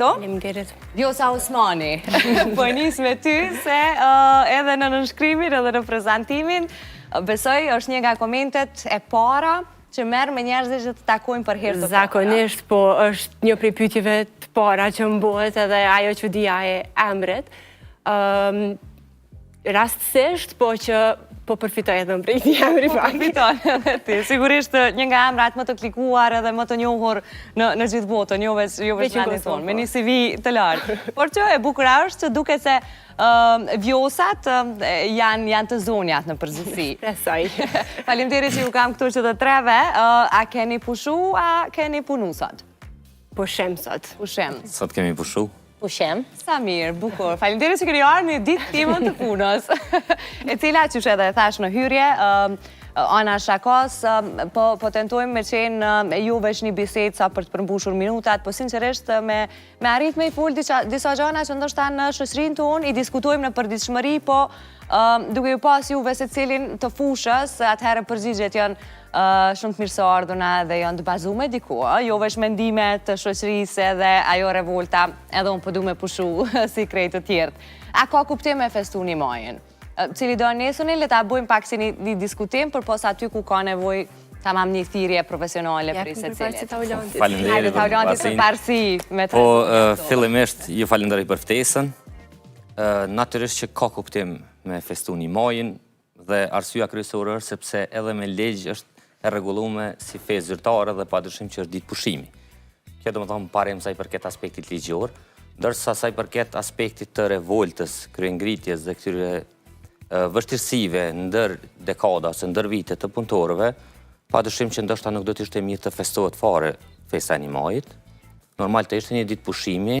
Faleminderit. Vjosa Osmani, po nis me ty se edhe në nënshkrimin edhe në prezantimin, besoj është një nga komentet e para që merr me njerëzit që të takojnë për herë të parë. Zakonisht, po është një prej pyetjeve të para që m'bëhet edhe ajo çudia e emrit. Rastësisht, po që po përfitoj edhe më prej këtij emri Po përfiton edhe ti. Sigurisht një nga emrat më të klikuar edhe më të njohur në gjithë botën, jo veç vendin tonë, me një CV të lartë. Por që e bukur është që duket se vjosat janë të zonjat në përgjithësi. Presoj. Faleminderit që ju kam këtu që të treve. A keni pushu, a keni punu sot? Pushem sot. Pushem. Sot kemi pushu. Pushem. Sa mirë, bukur. Faleminderit që keni ardhur në ditë timën të punës. E cila që edhe e thash në hyrje, ana shakos, po tentojmë me qenë juve një bisedë sa për të përmbushur minutat, po sinqerisht me arrit me i fol disa gjëra që ndoshta në shoqërinë tonë i diskutojmë në përditshmëri, po duke ju pas juve secilin të fushës, atëherë përgjigjet janë shumë të mirëseardhuna dhe janë të bazuar diku, jo veç mendimet të shoqërisë edhe ajo revolta, edhe unë po du me pushu si krejt të tjertë. A ka kuptim me festuni majën? Cili do nesuni, le ta bojmë pak si një diskutim, për pos aty ku ka nevoj tamam një thirrje profesionale për i secilit. Faleminderit për parësi me të Po, fillimisht ju falenderoj për ftesën. Natyrisht që ka kuptim me festuni majën dhe arsyeja kryesore është sepse edhe me ligj është e rregulluar si festë zyrtare dhe padyshim që është ditë pushimi. Kjo domethënë parem sa i përket aspektit ligjor, ndërsa sa i përket aspektit të revoltës, kryengritjes dhe këtyre vështirësive ndër dekada ose ndër vite të punëtorëve, padyshim që ndoshta nuk do të ishte mirë të festohet fare festa e një majit. Normal të ishte një ditë pushimi.